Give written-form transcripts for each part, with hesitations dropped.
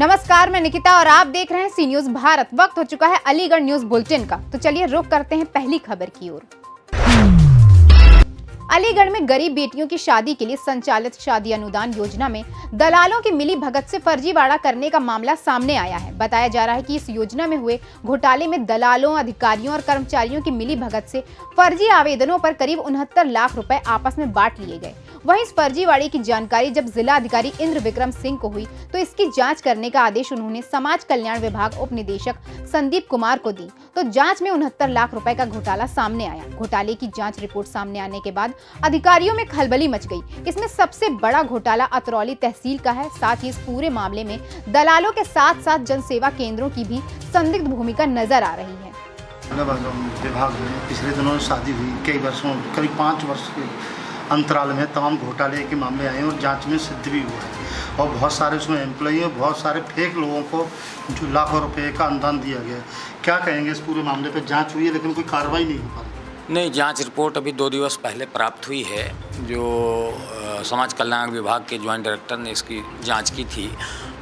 नमस्कार, मैं निकिता और आप देख रहे हैं सी न्यूज भारत। वक्त हो चुका है अलीगढ़ न्यूज बुलेटिन का, तो चलिए रुख करते हैं पहली खबर की ओर। अलीगढ़ में गरीब बेटियों की शादी के लिए संचालित शादी अनुदान योजना में दलालों की मिली भगत से फर्जीवाड़ा करने का मामला सामने आया है। बताया जा रहा है कि इस योजना में हुए घोटाले में दलालों, अधिकारियों और कर्मचारियों की मिली भगत से फर्जी आवेदनों पर करीब 69 लाख रुपए आपस में बांट लिए गए। वहीं इस फर्जीवाड़े की जानकारी जब जिला अधिकारी इंद्र विक्रम सिंह को हुई तो इसकी जांच करने का आदेश उन्होंने समाज कल्याण विभाग उप निदेशक संदीप कुमार को दी। तो जांच में 69 लाख रुपए का घोटाला सामने आया। घोटाले की जांच रिपोर्ट सामने आने के बाद अधिकारियों में खलबली मच गई। इसमें सबसे बड़ा घोटाला अतरौली तहसील का है। साथ ही इस पूरे मामले में दलालों के साथ साथ जनसेवा केंद्रों की भी संदिग्ध भूमिका नजर आ रही है। विभाग में पिछले दिनों शादी हुई, कई वर्षों करीब 5 वर्ष के अंतराल में तमाम घोटाले के मामले आए और जांच में सिद्ध भी हुआ है और बहुत सारे उसमें एम्प्लॉई और बहुत सारे फेक लोगों को जो लाखों रुपए का अनुदान दिया गया। क्या कहेंगे इस पूरे मामले पर? जांच हुई है लेकिन कोई कार्रवाई नहीं हो पा रही। नहीं, जांच रिपोर्ट अभी 2 दिवस पहले प्राप्त हुई है। जो समाज कल्याण विभाग के ज्वाइंट डायरेक्टर ने इसकी जांच की थी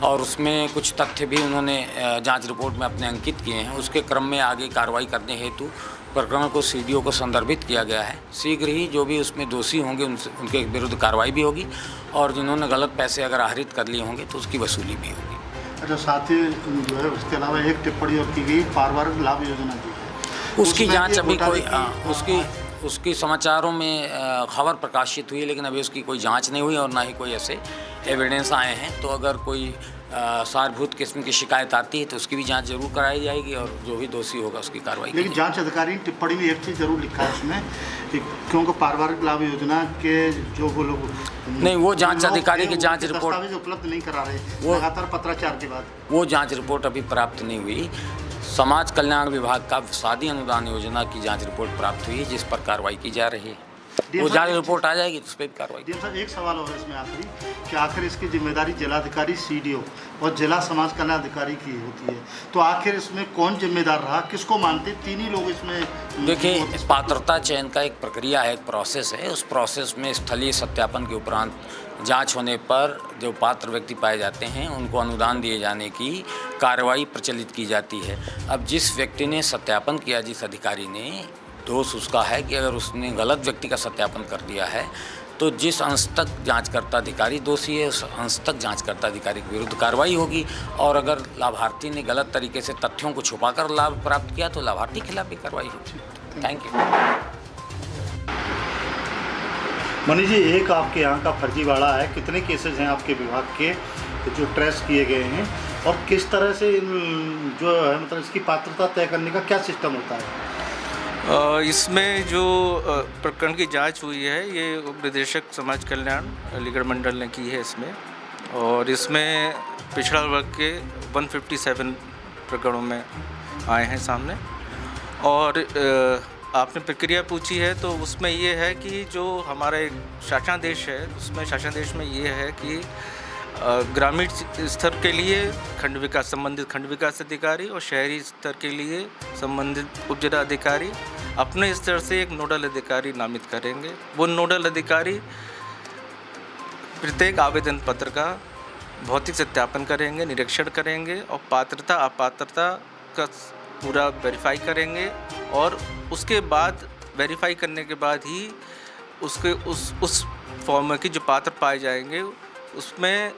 और उसमें कुछ तथ्य भी उन्होंने जांच रिपोर्ट में अपने अंकित किए हैं। उसके क्रम में आगे कार्रवाई करने हेतु प्रकरण को सीडीओ को संदर्भित किया गया है। शीघ्र ही जो भी उसमें दोषी होंगे उनके विरुद्ध कार्रवाई भी होगी और जिन्होंने गलत पैसे अगर आहरित कर लिए होंगे तो उसकी वसूली भी होगी। अच्छा, साथ ही जो है उसके अलावा एक टिप्पणी और की गई पारिवारिक लाभ योजना जो है उसकी जांच अभी कोई उसकी समाचारों में खबर प्रकाशित हुई, लेकिन अभी उसकी कोई जांच नहीं हुई और ना ही कोई ऐसे एविडेंस आए हैं। तो अगर कोई सारभूत किस्म की शिकायत आती है तो उसकी भी जांच जरूर कराई जाएगी और जो भी दोषी होगा उसकी कार्रवाई। लेकिन जांच अधिकारी ने टिप्पणी में एक चीज़ जरूर लिखा है उसमें कि क्योंकि पारिवारिक लाभ योजना के जो वो लोग नहीं, वो जांच अधिकारी की जांच रिपोर्ट दस्तावेज उपलब्ध नहीं करा रहे, वो लगातार पत्राचार के बाद वो जांच रिपोर्ट अभी प्राप्त नहीं हुई। समाज कल्याण विभाग का शादी अनुदान योजना की जांच रिपोर्ट प्राप्त हुई है जिस पर कार्रवाई की जा रही है। वो जांच रिपोर्ट आ जाएगी तो उस पर भी कार्रवाई। डीएम साहब, एक सवाल और इसमें आखिरी कि आखिर इसकी जिम्मेदारी जिलाधिकारी, सीडीओ और जिला समाज कल्याण अधिकारी की होती है, तो आखिर इसमें कौन जिम्मेदार रहा, किसको मानते? 3 ही लोग इसमें। देखिए, पात्रता चयन का एक प्रक्रिया है, एक प्रोसेस है। उस प्रोसेस में स्थलीय सत्यापन के उपरांत जांच होने पर जो पात्र व्यक्ति पाए जाते हैं उनको अनुदान दिए जाने की कार्रवाई प्रचलित की जाती है। अब जिस व्यक्ति ने सत्यापन किया, जिस अधिकारी ने, दोष उसका है कि अगर उसने गलत व्यक्ति का सत्यापन कर दिया है तो जिस अंश तक जांचकर्ता अधिकारी दोषी है उस अंश तक जांचकर्ता अधिकारी के विरुद्ध कार्रवाई होगी। और अगर लाभार्थी ने गलत तरीके से तथ्यों को छुपाकर लाभ प्राप्त किया तो लाभार्थी के खिलाफ भी कार्रवाई होगी। Thank you. मनीष जी, एक आपके यहाँ का फर्जीवाड़ा है, कितने केसेस हैं आपके विभाग के जो ट्रेस किए गए हैं और किस तरह से जो है मतलब इसकी पात्रता तय करने का क्या सिस्टम होता है? इसमें जो प्रकरण की जांच हुई है ये उप निदेशक समाज कल्याण अलीगढ़ मंडल ने की है इसमें, और इसमें पिछड़ा वर्ग के 157 प्रकरणों में आए हैं सामने। और आपने प्रक्रिया पूछी है तो उसमें ये है कि जो हमारा एक शासनादेश है उसमें शासनादेश में ये है कि ग्रामीण स्तर के लिए संबंधित खंड विकास अधिकारी और शहरी स्तर के लिए संबंधित उप जिला अधिकारी अपने स्तर से एक नोडल अधिकारी नामित करेंगे। वो नोडल अधिकारी प्रत्येक आवेदन पत्र का भौतिक सत्यापन करेंगे, निरीक्षण करेंगे और पात्रता अपात्रता का पूरा वेरीफाई करेंगे। और उसके बाद वेरीफाई करने के बाद ही उसके उस फॉर्म की जो पात्र पाए जाएंगे उसमें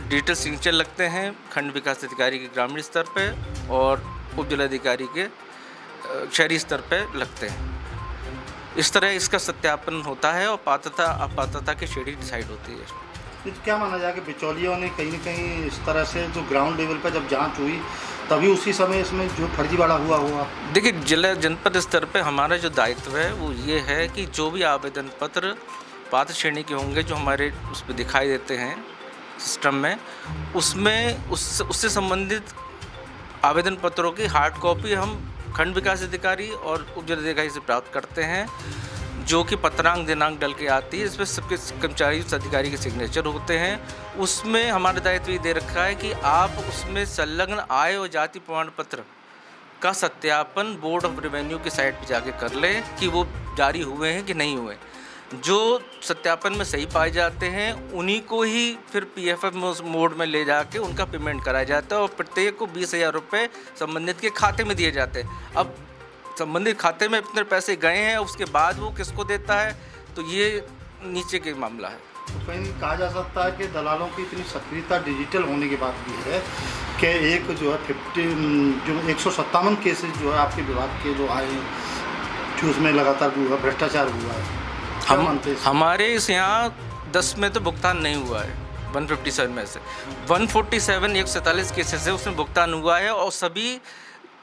डिजिटल सिग्नेचर लगते हैं खंड विकास अधिकारी के ग्रामीण स्तर पे और उप जिलाधिकारी के शहरी स्तर पे लगते हैं। इस तरह इसका सत्यापन होता है और पात्रता अपात्रता की श्रेणी डिसाइड होती है। क्या माना जाए कि बिचौलियों ने कहीं न कहीं इस तरह से जो ग्राउंड लेवल पर जब जांच हुई तभी उसी समय इसमें जो फर्जीवाड़ा हुआ? देखिए, जिला जनपद स्तर पे हमारा जो दायित्व है वो ये है कि जो भी आवेदन पत्र पात्र श्रेणी के होंगे जो हमारे उस पर दिखाई देते हैं सिस्टम में, उसमें उससे संबंधित आवेदन पत्रों की हार्ड कॉपी हम खंड विकास अधिकारी और उप जिलाधिकारी से प्राप्त करते हैं, जो कि पत्रांक दिनांक डल के आती है। इसमें सबके कर्मचारी उस अधिकारी के सिग्नेचर होते हैं। उसमें हमारा दायित्व ये दे रखा है कि आप उसमें संलग्न आय और जाति प्रमाण पत्र का सत्यापन बोर्ड ऑफ रेवेन्यू की साइट पर जाके कर लें कि वो जारी हुए हैं कि नहीं हुए। जो सत्यापन में सही पाए जाते हैं उन्हीं को ही फिर पीएफएफ मोड में ले जाके उनका पेमेंट कराया जाता है और प्रत्येक को 20,000 रुपये संबंधित के खाते में दिए जाते हैं। अब संबंधित खाते में इतने पैसे गए हैं, उसके बाद वो किसको देता है, तो ये नीचे के मामला है। तो कहीं कहा जा सकता है कि दलालों की इतनी सक्रियता डिजिटल होने के बाद भी है कि एक जो है 157 केसेस जो है आपके विभाग के जो आए जो उसमें लगातार हुआ भ्रष्टाचार हुआ है। क्या मानते हैं? हमारे इस यहाँ 10 में तो भुगतान नहीं हुआ है, 157 में से 147 147 केसेस है उसमें भुगतान हुआ है और सभी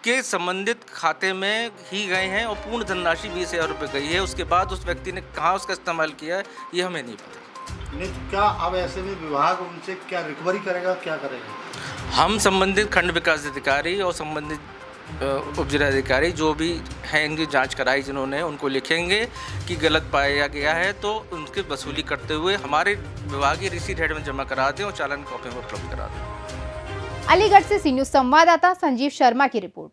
के संबंधित खाते में ही गए हैं और पूर्ण धनराशि 20,000 रुपये गई है। उसके बाद उस व्यक्ति ने कहाँ उसका इस्तेमाल किया है ये हमें नहीं पता। नहीं तो क्या अब ऐसे में विभाग उनसे क्या रिकवरी करेगा, क्या करेगा? हम संबंधित खंड विकास अधिकारी और संबंधित उपजिलाधिकारी जो भी हैं इनकी जांच कराई जिन्होंने उनको लिखेंगे कि गलत पाया गया है तो उनकी वसूली करते हुए हमारे विभागीय रिसीट हेड में जमा करा दें और चालान कॉपी में उपलब्ध करा दें। अलीगढ़ से सी न्यूज़ संवाददाता संजीव शर्मा की रिपोर्ट।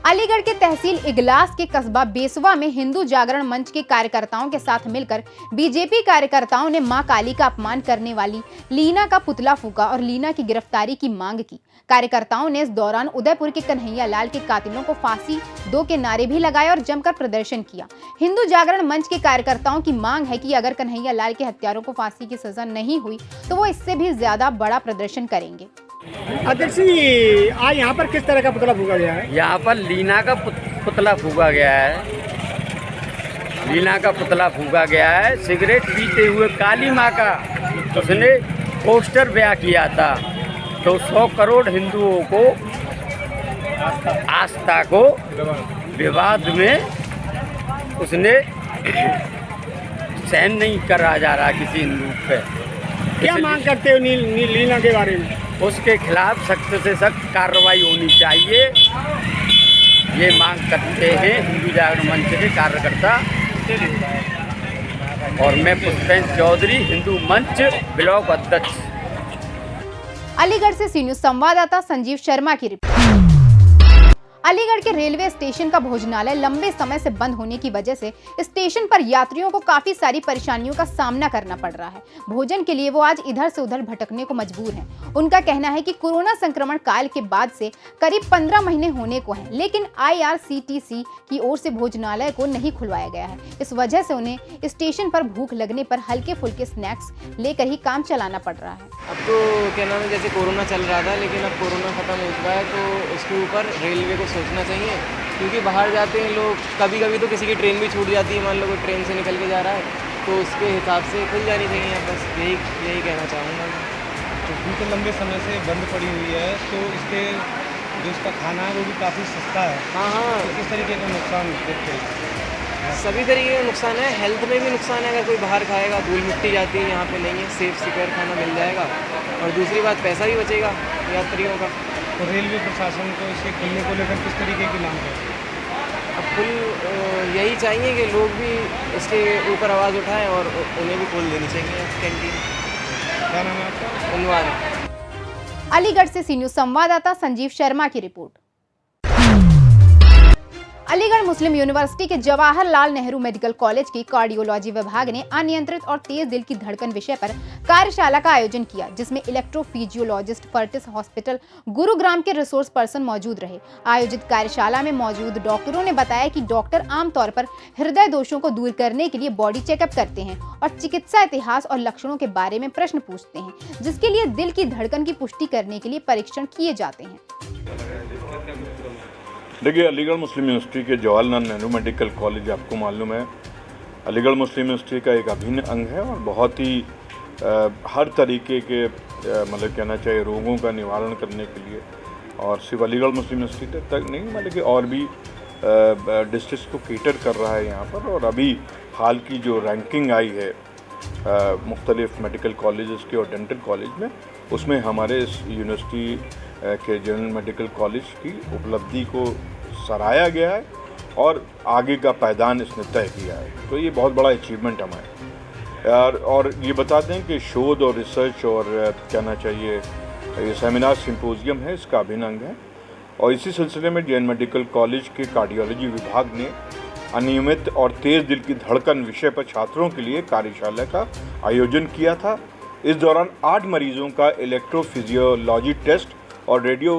अलीगढ़ के तहसील इगलास के कस्बा बेसवा में हिंदू जागरण मंच के कार्यकर्ताओं के साथ मिलकर बीजेपी कार्यकर्ताओं ने मां काली का अपमान करने वाली लीना का पुतला फूंका और लीना की गिरफ्तारी की मांग की। कार्यकर्ताओं ने इस दौरान उदयपुर के कन्हैया लाल के कातिलों को फांसी दो के नारे भी लगाए और जमकर प्रदर्शन किया। हिंदू जागरण मंच के कार्यकर्ताओं की मांग है कि अगर कन्हैया लाल के हत्यारों को फांसी की सजा नहीं हुई तो वो इससे भी ज्यादा बड़ा प्रदर्शन करेंगे। अध्यक्ष जी, आज यहाँ पर किस तरह का पुतला फूंका गया है? यहाँ पर लीना का पुतला फूंका गया है। लीना का पुतला फूंका गया है। सिगरेट पीते हुए काली माँ का उसने पोस्टर ब्याह किया था तो 100 करोड़ हिंदुओं को आस्था को विवाद में उसने सहन नहीं करा जा रहा किसी हिंदू पे। क्या मांग करते हो लीना के बारे में? उसके खिलाफ सख्त से सख्त कार्रवाई होनी चाहिए, ये मांग करते हैं हिंदू जागरण मंच के कार्यकर्ता। और मैं पुष्पेंद्र चौधरी, हिंदू मंच ब्लॉक अध्यक्ष। अलीगढ़ से सी न्यूज़ संवाददाता संजीव शर्मा की रिपोर्ट। अलीगढ़ के रेलवे स्टेशन का भोजनालय लंबे समय से बंद होने की वजह से स्टेशन पर यात्रियों को काफी सारी परेशानियों का सामना करना पड़ रहा है। भोजन के लिए वो आज इधर से उधर भटकने को मजबूर हैं। उनका कहना है कि कोरोना संक्रमण काल के बाद से करीब 15 महीने होने को हैं, लेकिन IRCTC की ओर से भोजनालय को नहीं खुलवाया गया है। इस वजह से उन्हें स्टेशन पर भूख लगने पर हल्के फुल्के स्नैक्स लेकर ही काम चलाना पड़ रहा है। अब तो क्या नाम है, जैसे कोरोना चल रहा था लेकिन अब कोरोना ख़त्म हो चुका है तो उसके ऊपर रेलवे को सोचना चाहिए, क्योंकि बाहर जाते हैं लोग, कभी कभी तो किसी की ट्रेन भी छूट जाती है, मान लो कोई ट्रेन से निकल के जा रहा है तो उसके हिसाब से खुल जानी चाहिए। अब बस यही कहना चाहूँगा। तो भूख लंबे समय से बंद पड़ी हुई है तो इसके जो इसका खाना है वो भी काफ़ी सस्ता है। हाँ, तो किस तरीके का नुकसान देखते हैं? सभी तरीके का नुकसान है, हेल्थ में भी नुकसान है। अगर कोई बाहर खाएगा धूल मिट्टी जाती है, यहाँ पे नहीं है, सेफ सिक्योर खाना मिल जाएगा और दूसरी बात पैसा भी बचेगा यात्रियों का। तो रेलवे प्रशासन को इसके खुलने को लेकर किस तरीके की मांग है? अब यही चाहिए कि लोग भी इसके ऊपर आवाज़ उठाएं और उन्हें भी खोल देनी चाहिए कैंटीन। क्या नाम है आपका? उन्वान। अलीगढ़ से सी न्यूज़ संवाददाता संजीव शर्मा की रिपोर्ट। अलीगढ़ मुस्लिम यूनिवर्सिटी के जवाहरलाल नेहरू मेडिकल कॉलेज के कार्डियोलॉजी विभाग ने अनियंत्रित और तेज दिल की धड़कन विषय पर कार्यशाला का आयोजन किया, जिसमें इलेक्ट्रोफिजियोलॉजिस्ट फर्टिस हॉस्पिटल गुरुग्राम के रिसोर्स पर्सन मौजूद रहे। आयोजित कार्यशाला में मौजूद डॉक्टरों ने बताया कि डॉक्टर आमतौर पर हृदय दोषों को दूर करने के लिए बॉडी चेकअप करते हैं और चिकित्सा इतिहास और लक्षणों के बारे में प्रश्न पूछते हैं, जिसके लिए दिल की धड़कन की पुष्टि करने के लिए परीक्षण किए जाते हैं। देखिए, अलीगढ़ मुस्लिम यूनिवर्सिटी के जवाहरलाल नेहरू मेडिकल कॉलेज आपको मालूम है अलीगढ़ मुस्लिम यूनिवर्सिटी का एक अभिन्न अंग है और बहुत ही हर तरीके के मतलब कहना चाहिए रोगों का निवारण करने के लिए, और सिर्फ अलीगढ़ मुस्लिम यूनिवर्सिटी तक नहीं बल्कि और भी डिस्ट्रिक्ट को केटर कर रहा है यहाँ पर। और अभी हाल की जो रैंकिंग आई है मुख्तलिफ मेडिकल कॉलेजेस के और डेंटल कॉलेज में, उसमें हमारे इस यूनिवर्सिटी के जनरल मेडिकल कॉलेज की उपलब्धि को सराहा गया है और आगे का पायदान इसने तय किया है। तो ये बहुत बड़ा अचीवमेंट हमारा। और ये बता दें कि शोध और रिसर्च और कहना चाहिए ये सेमिनार सिंपोजियम है, इसका अभिन्न अंग है। और इसी सिलसिले में JN मेडिकल कॉलेज के कार्डियोलॉजी विभाग ने अनियमित और तेज दिल की धड़कन विषय पर छात्रों के लिए कार्यशाला का आयोजन किया था। इस दौरान 8 मरीजों का इलेक्ट्रोफिजियोलॉजी टेस्ट और रेडियो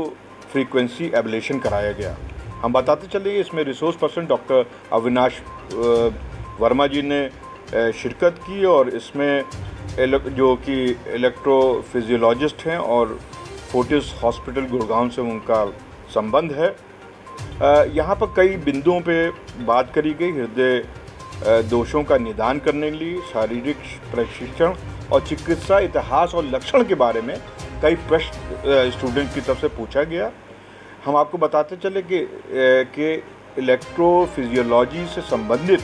फ्रीक्वेंसी एब्लेशन कराया गया। हम बताते चले इसमें resource person doctor Avinash Verma ji ने शिरकत की और इसमें जो कि इलेक्ट्रोफिजियोलॉजिस्ट हैं और फोर्टिस हॉस्पिटल गुड़गांव से उनका संबंध है। यहाँ पर कई बिंदुओं पे बात करी गई। हृदय दोषों का निदान करने के लिए शारीरिक प्रशिक्षण और चिकित्सा इतिहास और लक्षण के बारे में कई प्रश्न स्टूडेंट की तरफ से पूछा गया। हम आपको बताते चले कि इलेक्ट्रोफिजियोलॉजी से संबंधित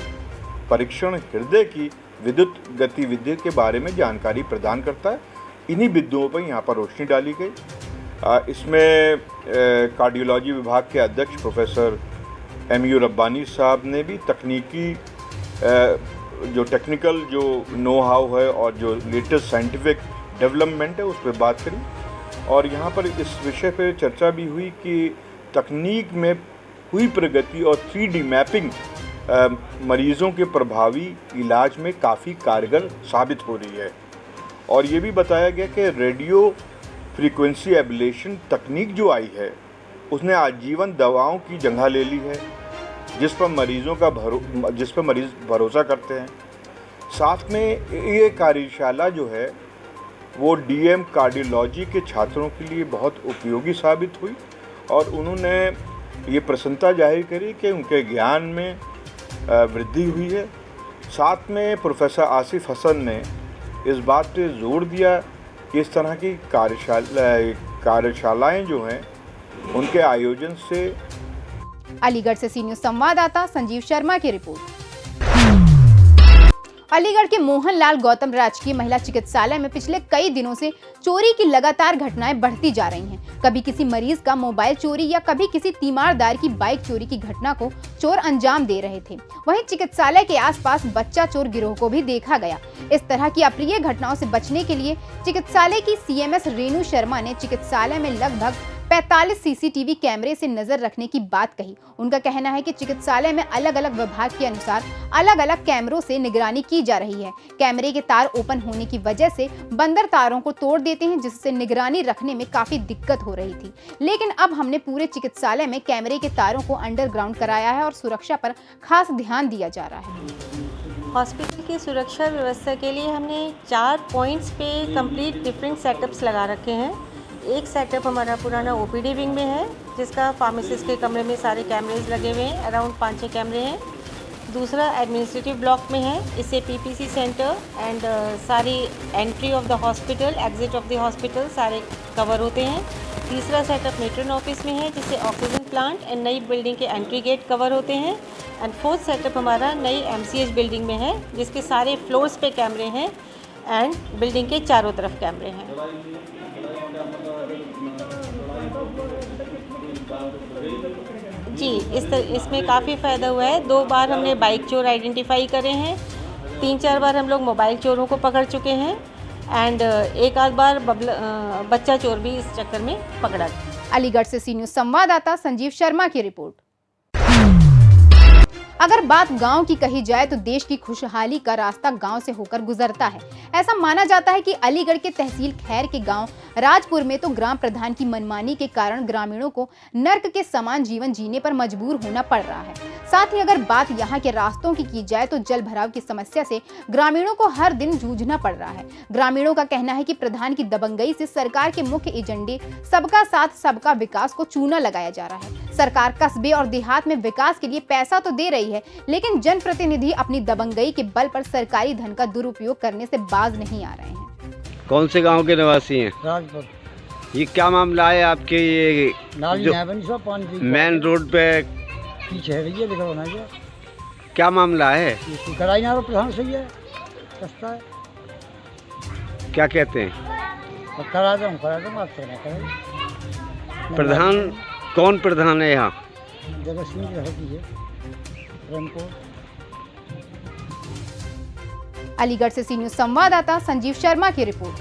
परीक्षण हृदय की विद्युत गतिविधि के बारे में जानकारी प्रदान करता है। इन्हीं बिंदुओं पर यहाँ पर रोशनी डाली गई। इसमें कार्डियोलॉजी विभाग के अध्यक्ष प्रोफेसर MU रब्बानी साहब ने भी टेक्निकल जो नो हाउ है और जो लेटेस्ट साइंटिफिक डेवलपमेंट है उस पर बात करी। और यहाँ पर इस विषय पर चर्चा भी हुई कि तकनीक में हुई प्रगति और 3D मैपिंग मरीज़ों के प्रभावी इलाज में काफ़ी कारगर साबित हो रही है। और ये भी बताया गया कि रेडियो फ्रीक्वेंसी एब्लेशन तकनीक जो आई है उसने आजीवन दवाओं की जगह ले ली है, जिस पर मरीज़ भरोसा करते हैं। साथ में ये कार्यशाला जो है वो DM कार्डियोलॉजी के छात्रों के लिए बहुत उपयोगी साबित हुई और उन्होंने ये प्रसन्नता जाहिर करी कि उनके ज्ञान में वृद्धि हुई है। साथ में प्रोफेसर आसिफ हसन ने इस बात पे जोर दिया कि इस तरह की कार्यशालाएं जो हैं उनके आयोजन से। अलीगढ़ से सी न्यूज़ संवाददाता संजीव शर्मा की रिपोर्ट। अलीगढ़ के मोहनलाल गौतम राजकीय महिला चिकित्सालय में पिछले कई दिनों से चोरी की लगातार घटनाएं बढ़ती जा रही हैं। कभी किसी मरीज का मोबाइल चोरी या कभी किसी तीमारदार की बाइक चोरी की घटना को चोर अंजाम दे रहे थे। वहीं चिकित्सालय के आसपास बच्चा चोर गिरोह को भी देखा गया। इस तरह की अप्रिय घटनाओं से बचने के लिए चिकित्सालय की CMS रेणु शर्मा ने चिकित्सालय में लगभग 45 CCTV कैमरे से नजर रखने की बात कही। उनका कहना है कि चिकित्सालय में अलग अलग विभाग के अनुसार अलग अलग कैमरों से निगरानी की जा रही है। कैमरे के तार ओपन होने की वजह से बंदर तारों को तोड़ देते हैं, जिससे निगरानी रखने में काफी दिक्कत हो रही थी। लेकिन अब हमने पूरे चिकित्सालय में कैमरे के तारों को अंडरग्राउंड कराया है और सुरक्षा पर खास ध्यान दिया जा रहा है। हॉस्पिटल की सुरक्षा व्यवस्था के लिए हमने 4 पॉइंट्स पे कंप्लीट डिफरेंट सेटअप्स लगा रखे हैं। एक सेटअप हमारा पुराना OPD विंग में है, जिसका फार्मासिस्ट के कमरे में सारे कैमरेज लगे हुए हैं, अराउंड 5-6 कैमरे हैं। दूसरा एडमिनिस्ट्रेटिव ब्लॉक में है, इससे PPC सेंटर एंड सारी entry of the hospital, exit of the hospital सारे कवर होते हैं। तीसरा सेटअप मेट्रन ऑफिस में है, जिससे ऑक्सीजन प्लांट एंड नई बिल्डिंग के एंट्री गेट कवर होते हैं। एंड फोर्थ सेटअप हमारा नई MCH बिल्डिंग में है, जिसके सारे फ्लोर्स पे कैमरे हैं एंड बिल्डिंग के चारों तरफ कैमरे हैं। जी, इसमें काफ़ी फ़ायदा हुआ है। 2 बार हमने बाइक चोर आइडेंटिफाई करे हैं, 3-4 बार हम लोग मोबाइल चोरों को पकड़ चुके हैं एंड एक आध बार बच्चा चोर भी इस चक्कर में पकड़ा। अलीगढ़ से सी न्यूज़ संवाददाता संजीव शर्मा की रिपोर्ट। अगर बात गांव की कही जाए तो देश की खुशहाली का रास्ता गांव से होकर गुजरता है। ऐसा माना जाता है कि अलीगढ़ के तहसील खैर के गांव राजपुर में तो ग्राम प्रधान की मनमानी के कारण ग्रामीणों को नर्क के समान जीवन जीने पर मजबूर होना पड़ रहा है। साथ ही अगर बात यहां के रास्तों की जाए तो जल भराव की समस्या से ग्रामीणों को हर दिन जूझना पड़ रहा है। ग्रामीणों का कहना है कि प्रधान की दबंगई से सरकार के मुख्य एजेंडे सबका साथ सबका विकास को चूना लगाया जा रहा है। सरकार कस्बे और देहात में विकास के लिए पैसा तो दे रही है, लेकिन जनप्रतिनिधि अपनी दबंगई के बल पर सरकारी धन का दुरुपयोग करने से बाज नहीं आ रहे हैं। कौन से गांव के निवासी हैं? राजपुर। ये क्या मामला है आपके? ये मेन रोड पे पीछे है भैया, लिखा होना है। क्या मामला है? कराई ना प्रधान सही है, सस्ता है। क्या कहते हैं? करा दूँ आप तो ना करें। प्रधान कौन प्रधान है यहाँ? जगह सिंह है। अलीगढ़ से सी न्यूज़ संवाददाता संजीव शर्मा की रिपोर्ट।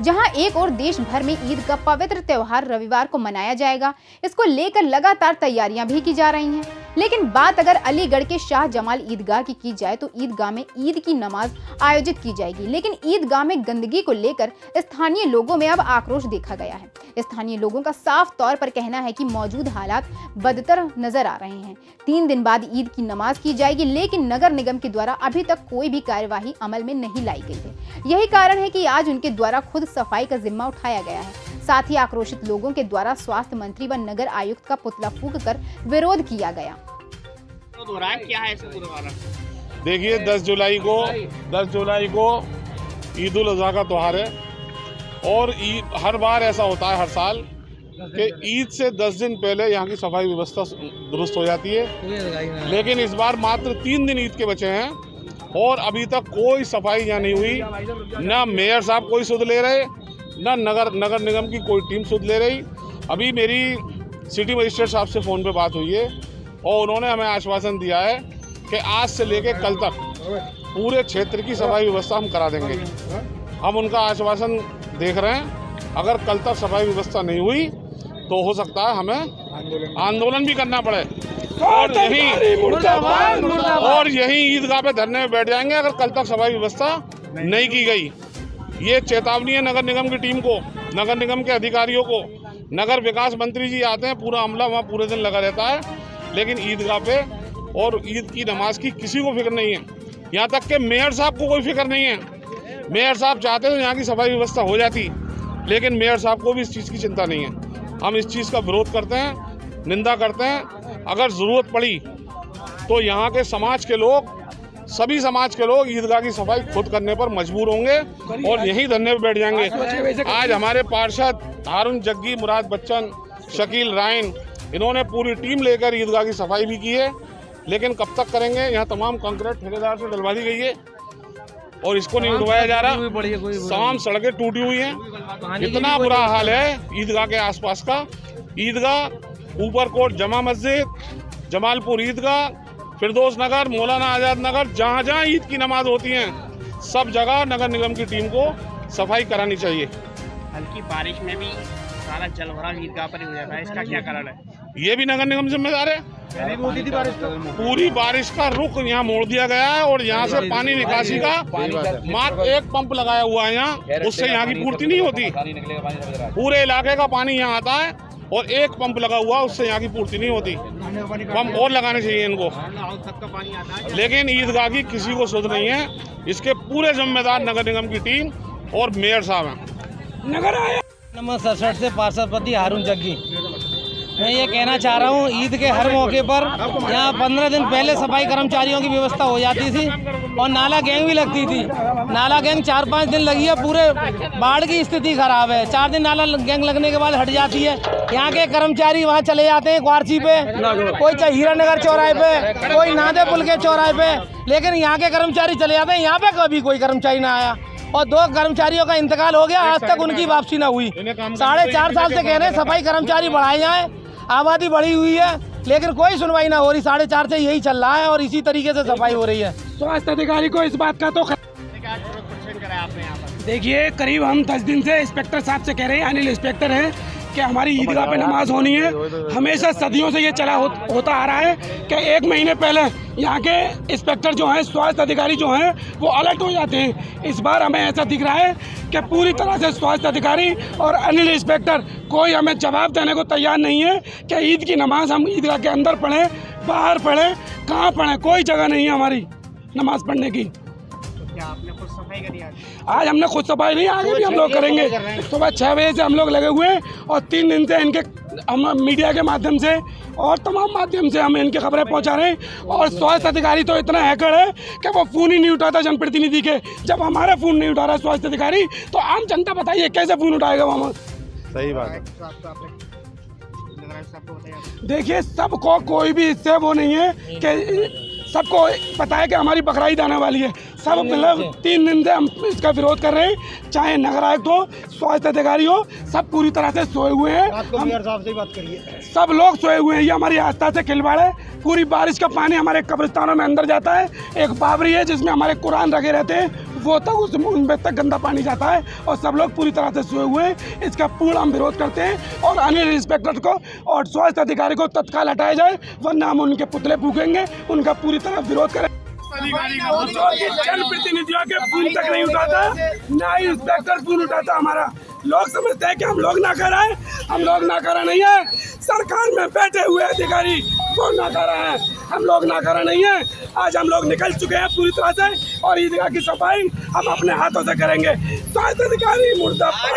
जहां एक और देश भर में ईद का पवित्र त्योहार रविवार को मनाया जाएगा, इसको लेकर लगातार तैयारियां भी की जा रही हैं। लेकिन बात अगर अलीगढ़ के शाह जमाल ईदगाह की जाए तो ईदगाह में ईद की नमाज आयोजित की जाएगी, लेकिन ईदगाह में गंदगी को लेकर स्थानीय लोगों में अब आक्रोश देखा गया है। स्थानीय लोगों का साफ तौर पर कहना है कि मौजूद हालात बदतर नजर आ रहे हैं। 3 दिन बाद ईद की नमाज की जाएगी, लेकिन नगर निगम के द्वारा अभी तक कोई भी कार्यवाही अमल में नहीं लाई गई है। यही कारण है कि आज उनके द्वारा खुद सफाई का जिम्मा उठाया गया है। साथ ही आक्रोशित लोगों के द्वारा स्वास्थ्य मंत्री व नगर आयुक्त का पुतला फूंककर विरोध किया गया। क्या है देखिए 10 जुलाई को ईद उल अज़हा का त्यौहार है और हर बार ऐसा होता है हर साल कि ईद से 10 दिन पहले यहाँ की सफाई व्यवस्था दुरुस्त हो जाती है, लेकिन इस बार मात्र 3 दिन ईद के बचे हैं और अभी तक कोई सफाई यहाँ नहीं हुई। ना मेयर साहब कोई सुध ले रहे, ना नगर निगम की कोई टीम सुध ले रही। अभी मेरी सिटी मजिस्ट्रेट साहब से फ़ोन पे बात हुई है और उन्होंने हमें आश्वासन दिया है कि आज से लेके कल तक पूरे क्षेत्र की सफाई व्यवस्था हम करा देंगे। हम उनका आश्वासन देख रहे हैं। अगर कल तक सफाई व्यवस्था नहीं हुई तो हो सकता है हमें आंदोलन भी करना पड़े और यही ईदगाह पे धरने में बैठ जाएंगे अगर कल तक सफाई व्यवस्था नहीं की गई। ये चेतावनी है नगर निगम की टीम को, नगर निगम के अधिकारियों को। नगर विकास मंत्री जी आते हैं, पूरा अमला वहाँ पूरे दिन लगा रहता है, लेकिन ईदगाह पे और ईद की नमाज की किसी को फिक्र नहीं है। यहाँ तक कि मेयर साहब को कोई फिक्र नहीं है। मेयर साहब चाहते तो यहाँ की सफाई व्यवस्था हो जाती, लेकिन मेयर साहब को भी इस चीज़ की चिंता नहीं है। हम इस चीज़ का विरोध करते हैं, निंदा करते हैं। अगर ज़रूरत पड़ी तो यहाँ के समाज के लोग, सभी समाज के लोग ईदगाह की सफाई खुद करने पर मजबूर होंगे और यहीं धरने पर बैठ जाएंगे। आज हमारे पार्षद हारून जग्गी, मुराद बच्चन, शकील रायन, इन्होंने पूरी टीम लेकर ईदगाह की सफाई भी की है, लेकिन कब तक करेंगे। यहाँ तमाम कंक्रीट ठेकेदार से डलवा दी गई है और इसको नहीं उठवाया जा रहा। तमाम सड़कें टूटी हुई हैं। इतना बुरा हाल है ईदगाह के आसपास का। ईदगाह, ऊपरकोट जमा मस्जिद, जमालपुर ईदगाह, फिरदौस नगर, मौलाना आज़ाद नगर, जहाँ जहाँ ईद की नमाज होती हैं सब जगह नगर निगम की टीम को सफाई करानी चाहिए। हल्की बारिश में भी सारा जल भराव ईदगाह पर ही हो जाता है, इसका क्या कारण है? ये भी नगर निगम जिम्मेदार है। पूरी बारिश का रुख यहाँ मोड़ दिया गया है और यहाँ से पानी निकासी का मात्र एक पंप लगाया हुआ है यहाँ, उससे यहाँ की पूर्ति नहीं होती। पूरे इलाके का पानी यहाँ आता है और एक पंप लगा हुआ, उससे यहाँ की पूर्ति नहीं होती। पंप और लगाने चाहिए इनको, लेकिन ईदगाह की किसी को सुध नहीं है। इसके पूरे जिम्मेदार नगर निगम की टीम और मेयर साहब हैं। नगर आया नंबर 67 से पार्षद हारून जग्गी। मैं ये कहना चाह रहा हूँ, ईद के हर मौके पर यहाँ 15 दिन पहले सफाई कर्मचारियों की व्यवस्था हो जाती थी और नाला गैंग भी लगती थी। नाला गैंग 4-5 दिन लगी है, पूरे बाढ़ की स्थिति खराब है। 4 दिन नाला गैंग लगने के बाद हट जाती है। यहाँ के कर्मचारी वहाँ चले जाते हैं क्वारची पे, कोई हीरानगर चौराहे पे, कोई नादे पुल के चौराहे पे, लेकिन यहाँ के कर्मचारी चले जाते हैं। यहाँ पे कभी कोई कर्मचारी ना आया और 2 कर्मचारियों का इंतकाल हो गया, आज तक उनकी वापसी न हुई। 4.5 साल से कह रहे हैं सफाई कर्मचारी बढ़ाए जाएं, आबादी बढ़ी हुई है, लेकिन कोई सुनवाई ना हो रही। 4.5 से यही चल रहा है और इसी तरीके से सफाई हो रही है। स्वास्थ्य अधिकारी को इस बात का तो देखिए, करीब हम 10 दिन से इंस्पेक्टर साहब से कह रहे हैं, अनिल इंस्पेक्टर हैं, कि हमारी ईदगाह पे नमाज होनी है। हमेशा सदियों से ये चला होता आ रहा है कि 1 महीने पहले यहाँ के इंस्पेक्टर जो हैं, स्वास्थ्य अधिकारी जो हैं, वो अलर्ट हो जाते हैं। इस बार हमें ऐसा दिख रहा है कि पूरी तरह से स्वास्थ्य अधिकारी और अनिल इंस्पेक्टर कोई हमें जवाब देने को तैयार नहीं है कि ईद की नमाज हम ईदगाह के अंदर पढ़ें, बाहर पढ़ें, कहाँ पढ़ें, कोई जगह नहीं है हमारी नमाज पढ़ने की। आपने खुद सफाई करी आज हमने खुद सफाई नहीं, आगे भी हम लोग करेंगे। सुबह 6 बजे से हम लोग लगे हुए हैं और 3 दिन से इनके हम मीडिया के माध्यम से और तमाम माध्यम से हम इनकी खबरें पहुंचा रहे हैं। और स्वास्थ्य अधिकारी तो इतना हैकर है कि वो फ़ोन ही नहीं उठाता जनप्रतिनिधि के। जब हमारा फ़ोन नहीं उठा रहा स्वास्थ्य अधिकारी, तो आम जनता बताइए कैसे फ़ोन उठाएगा वहाँ? सही बात है। देखिए, सबको कोई भी इससे वो नहीं है कि सबको पता है कि हमारी बकरा ईद आने वाली है। सब मतलब 3 दिन से हम इसका विरोध कर रहे हैं, चाहे नगर आयुक्त हो, स्वास्थ्य अधिकारी हो, सब पूरी तरह से सोए हुए हैं। हम साहब से बात करिए, सब लोग सोए हुए हैं। ये हमारी आस्था से खिलवाड़ है। पूरी बारिश का पानी हमारे कब्रिस्तानों में अंदर जाता है। एक बावरी है जिसमें हमारे कुरान रखे रहते हैं, वो तक उनमें तक गंदा पानी जाता है और सब लोग पूरी तरह से सोए हुए हैं। इसका पूर्ण हम विरोध करते हैं और अनिल इंस्पेक्टर को और स्वास्थ्य अधिकारी को तत्काल हटाया जाए, वरना हम उनके पुतले फूकेंगे, उनका पूरी तरह विरोध करें। जनप्रतिनिधियों के फोन तक नहीं उठाता, ना ही इंस्पेक्टर फोन उठाता हमारा। लोग समझते हैं कि हम लोग नाकारा हैं, हम लोग नाकारा नहीं है। सरकार में बैठे हुए अधिकारी वो नाकारा हैं, हम लोग नाकारा नहीं है। आज हम लोग निकल चुके हैं पूरी तरह से और ईदगाह की सफाई हम अपने हाथों से करेंगे। स्वास्थ्य अधिकारी मुर्दाबाद,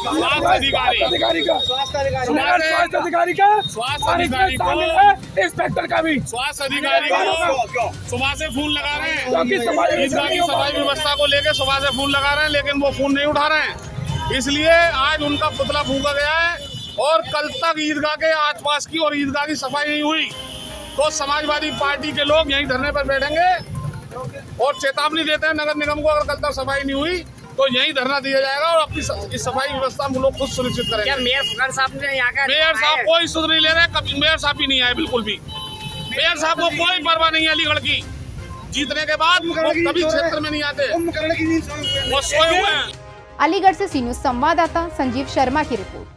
स्वास्थ्य अधिकारी का इंस्पेक्टर का भी, स्वास्थ्य अधिकारी को सुबह से फोन लगा रहे हैं, ईदगाह की सफाई व्यवस्था को लेकर सुबह से फोन लगा रहे हैं, लेकिन वो फोन नहीं उठा रहे हैं। इसलिए आज उनका पुतला फूका गया है और कल तक ईदगाह के आसपास की और ईदगाह की सफाई नहीं हुई तो समाजवादी पार्टी के लोग यहीं धरने पर बैठेंगे और चेतावनी देते हैं नगर निगम को, अगर कल तक सफाई नहीं हुई तो यहीं धरना दिया जाएगा और अपनी इस सफाई व्यवस्था हम लोग खुद सुनिश्चित करेंगे। क्या मेयर साहब ने यहाँ का मेयर साहब कोई सुध नहीं ले रहे, कभी मेयर साहब भी नहीं आए, बिल्कुल भी मेयर साहब को कोई परवाह नहीं है अलीगढ़ की। जीतने के बाद वो कभी क्षेत्र में नहीं आते, वो सोए हुए हैं। अलीगढ़ से सी न्यूज़ संवाददाता संजीव शर्मा की रिपोर्ट।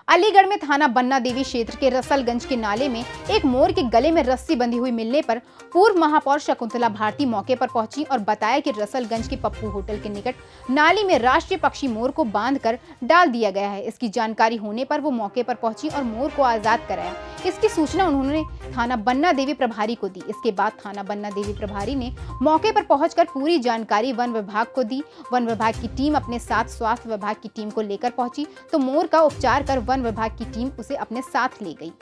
अलीगढ़ में थाना बन्ना देवी क्षेत्र के रसलगंज के नाले में एक मोर के गले में रस्सी बंधी हुई मिलने पर पूर्व महापौर शकुंतला भारती मौके पर पहुंची और बताया कि रसलगंज के पप्पू होटल के निकट नाली में राष्ट्रीय पक्षी मोर को बांधकर डाल दिया गया है। इसकी जानकारी होने पर वो मौके पर पहुंची और मोर को आजाद कराया। इसकी सूचना उन्होंने थाना बन्ना देवी प्रभारी को दी। इसके बाद थाना बन्ना देवी प्रभारी ने मौके पर पहुंचकर पूरी जानकारी वन विभाग को दी। वन विभाग की टीम अपने साथ स्वास्थ्य विभाग की टीम को लेकर पहुंची तो मोर का उपचार कर वन विभाग की टीम उसे अपने साथ ले गई।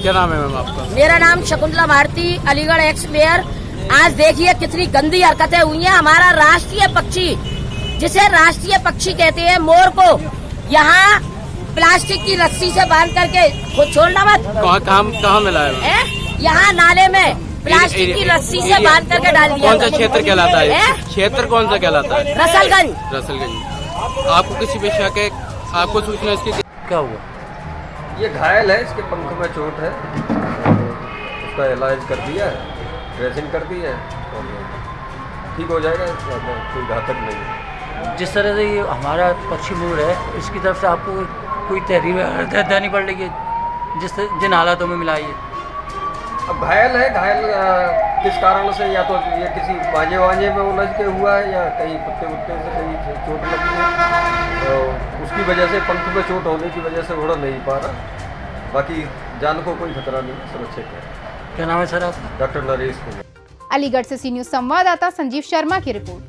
क्या नाम है मैम आपका? मेरा नाम शकुंतला भारती, अलीगढ़ एक्स मेयर। आज देखिए कितनी गंदी हरकतें हुई हैं। हमारा राष्ट्रीय पक्षी, जिसे राष्ट्रीय पक्षी कहते हैं, मोर को यहाँ प्लास्टिक की रस्सी से बांध करके खुद छोड़ना मत। कहाँ मिला है? यहाँ नाले में प्लास्टिक की रस्सी से बांध करके डाल दिया। कौन सा क्षेत्र कहलाता है? क्षेत्र कौन सा कहलाता है? रसलगंज। रसलगंज। आपको किसी पे शक है? आपको सूचना इसकी क्या हुआ? ये घायल है, इसके पंख में चोट है, उसका इलाज कर दिया है, ड्रेसिंग कर दी है और ठीक हो जाएगा, कोई घातक नहीं है। जिस तरह से ये हमारा पक्षी मोर है, इसकी तरफ से आपको कोई तहरीर देनी पड़ रही है जिन हालातों में मिला है? अब घायल है, घायल किस कारण से, या तो ये किसी बाजे में उलझ के हुआ है या कहीं कुत्ते से कहीं चोट लगी है, तो उसकी वजह से पंख में चोट होने की वजह से उड़ नहीं पा रहा। बाकी जान को कोई खतरा नहीं, सुरक्षित है। क्या नाम है सर आपका? डॉक्टर नरेश कुमार। अलीगढ़ से सी न्यूज़ संवाददाता संजीव शर्मा की रिपोर्ट।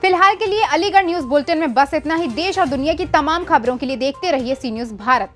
फिलहाल के लिए अलीगढ़ न्यूज़ बुलेटिन में बस इतना ही। देश और दुनिया की तमाम खबरों के लिए देखते रहिए सी न्यूज़ भारत।